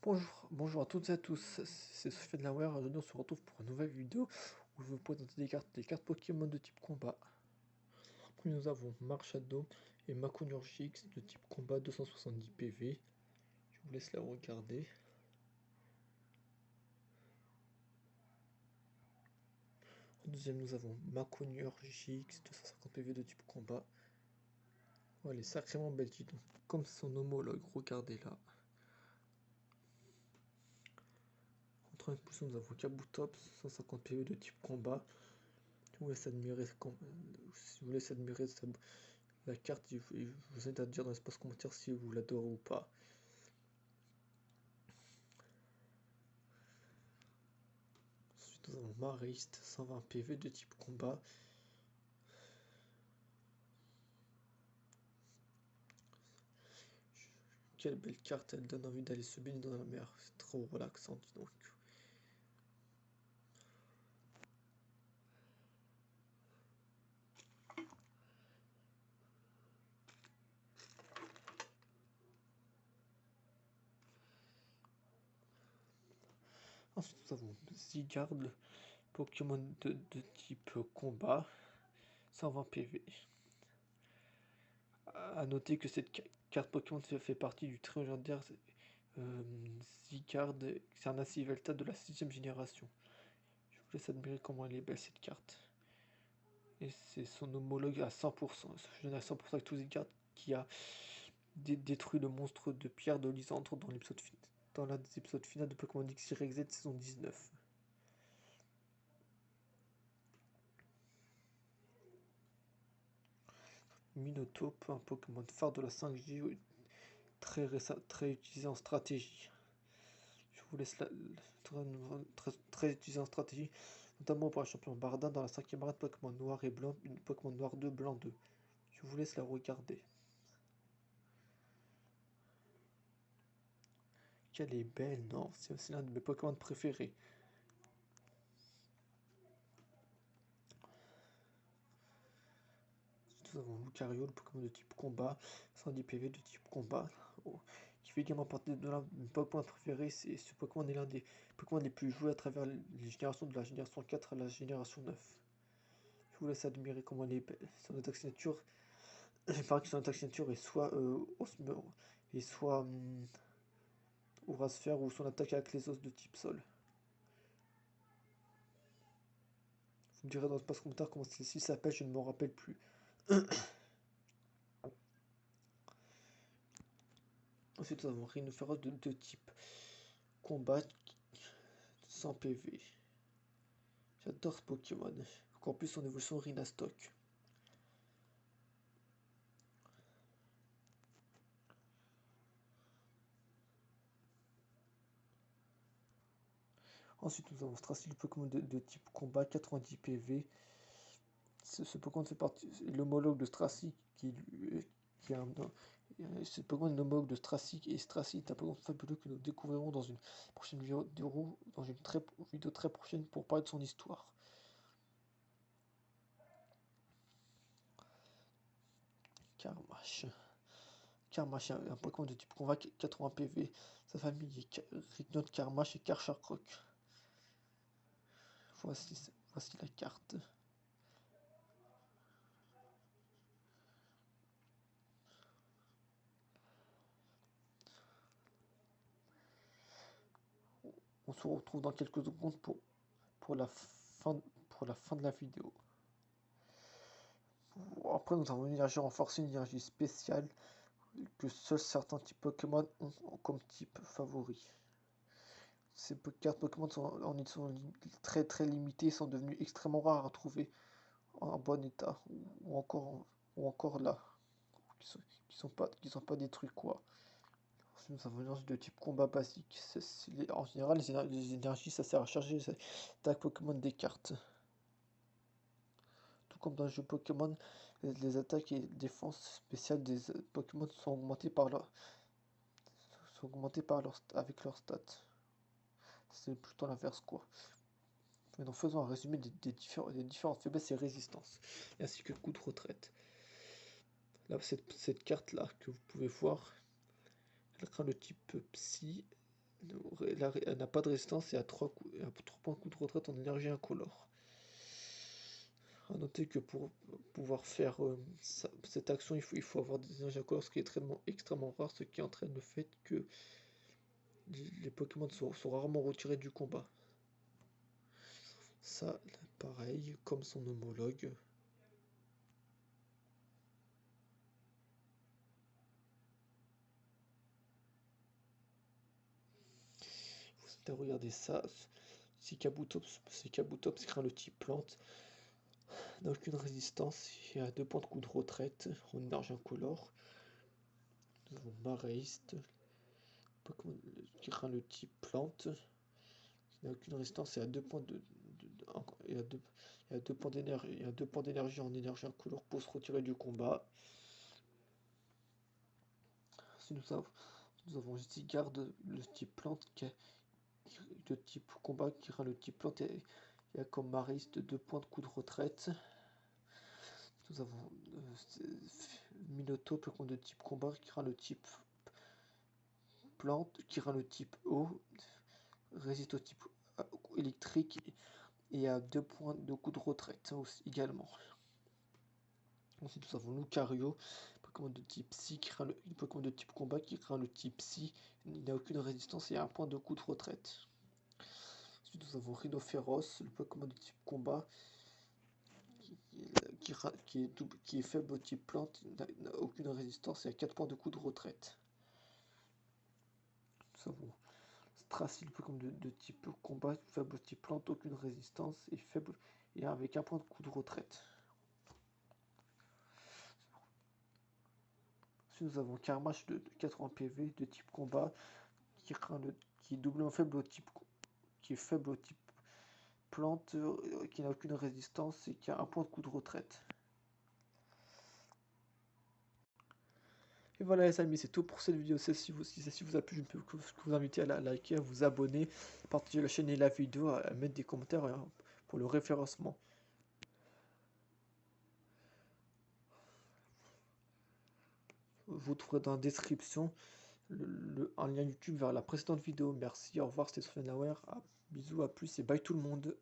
Bonjour à toutes et à tous, c'est Sofiane Laware. Aujourd'hui on se retrouve pour une nouvelle vidéo où je vais vous présenter des cartes Pokémon de type combat. Après nous avons Marshado et Macognurgix de type combat 270 PV. Je vous laisse la regarder. En deuxième nous avons Macognurgix 250 PV de type combat. Oh, elle est sacrément belle, dis donc. Comme son homologue, regardez là. En troisième position nous avons Kabutops 150 PV de type combat. Je vous laisse admirer, la carte. Je vous aide à dire dans l'espace commentaire si vous l'adorez ou pas. Ensuite, nous avons Marist 120 PV de type combat. Quelle belle carte, elle donne envie d'aller se baigner dans la mer. C'est trop relaxant, dis donc. Ensuite, nous avons Zygarde, Pokémon de type combat, 120 PV. A noter que cette carte Pokémon fait partie du très légendaire Zygarde Xerneas Yveltal de la 6ème génération. Je vous laisse admirer comment elle est belle cette carte. Et c'est son homologue à 100%. Je donne à 100% avec tous Zygarde qui a détruit le monstre de pierre de Lysandre dans l'un des épisodes finaux de Pokémon XY/Z saison 19. Minotaur, un Pokémon phare de la 5G, très utilisé en stratégie. Je vous laisse très utilisé en stratégie, notamment pour un champion Bardin dans la 5ème arène Pokémon Noir et Blanc, une Pokémon Noir 2, Blanc 2. Je vous laisse la regarder. Qu'elle est belle, non? C'est aussi l'un de mes Pokémon préférés. Nous avons Lucario, le Pokémon de type combat, 110 PV de type combat, qui fait également partie de l'un de mes Pokémon préférés. Ce Pokémon est l'un des Pokémon les plus joués à travers les générations de la génération 4 à la génération 9. Je vous laisse admirer comment elle est belle. Son attaque signature, il paraît que son attaque signature est soit Aura Sphère, ou son attaque avec les os de type sol. Vous me direz dans l'espace commentaire comment celle-ci s'appelle, je ne m'en rappelle plus. Ensuite, nous avons Rhinophéros de type combat, 100 PV. J'adore ce Pokémon. Encore plus son évolution Rhinastock. Ensuite, nous avons Stracy, le Pokémon de type combat, 90 PV. Ce Pokémon fait partie, l'homologue de Stracy, ce Pokémon est l'homologue de Stracy, et Stracy est un Pokémon fabuleux que nous découvrirons dans une prochaine vidéo, vidéo très prochaine pour parler de son histoire. Karmash est un Pokémon de type combat, 80 PV. Sa famille est Rignot, Karmash et Karcharkrok. Voici la carte. On se retrouve dans quelques secondes pour la fin de la vidéo. Après, nous avons une énergie renforcée, une énergie spéciale que seuls certains types Pokémon ont comme type favori. Ces cartes Pokémon sont très limitées, sont devenues extrêmement rares à trouver en bon état, ou encore là, qui sont pas détruits quoi. Ensuite, nous avons une énergie de type combat basique. En général, les énergies, ça sert à charger les attaques Pokémon des cartes. Tout comme dans le jeu Pokémon, les attaques et défenses spéciales des Pokémon sont augmentées avec leurs stats. C'est plutôt l'inverse quoi. Mais donc faisons un résumé des différentes faiblesses et résistances, ainsi que coup de retraite. Là, cette carte là que vous pouvez voir, elle craint le type psy, elle n'a pas de résistance et a 3 points de coup de retraite en énergie incolore. A noter que pour pouvoir faire cette action, il faut avoir des énergies incolores, ce qui est extrêmement rare, ce qui entraîne le fait que les Pokémon sont rarement retirés du combat. Ça, pareil, comme son homologue. Vous avez regardé ça. C'est Kabutops craint le type plante. N'a aucune résistance et a 2 points de coup de retraite en énergie incolore. Nous avons Mareist, qui craint le type plante, qui n'a aucune résistance et a 2 points d'énergie en énergie incolore pour se retirer du combat. Si nous avons Zygarde, le type plante, le type combat qui craint le type plante et a comme Mareist 2 points de coup de retraite. Nous avons Minotaur, Pokémon de type combat qui craint le type plante, qui craint le type eau, résiste au type électrique et a 2 points de coup de retraite aussi, également. Ensuite nous avons Lucario, Pokémon de type psy, Pokémon de type combat qui craint le type psy, il n'a aucune résistance et a 1 point de coup de retraite. Ensuite nous avons Rhinophéros, le Pokémon de type combat qui est faible au type plante, n'a aucune résistance et a 4 points de coup de retraite. Nous avons Strasil, Pokémon de type combat, faible au type plante, aucune résistance et faible et avec 1 point de coup de retraite. Ensuite nous avons Karmash de 80 PV de type combat qui est doublement faible au type plante, qui n'a aucune résistance et qui a 1 point de coup de retraite. Et voilà les amis, c'est tout pour cette vidéo. Si celle-ci vous a plu, je ne peux que vous inviter à la liker, à vous abonner, partager la chaîne et la vidéo, à mettre des commentaires pour le référencement. Vous trouverez dans la description un lien YouTube vers la précédente vidéo. Merci, au revoir, c'était Sofiane Lauer. Bisous, à plus et bye tout le monde.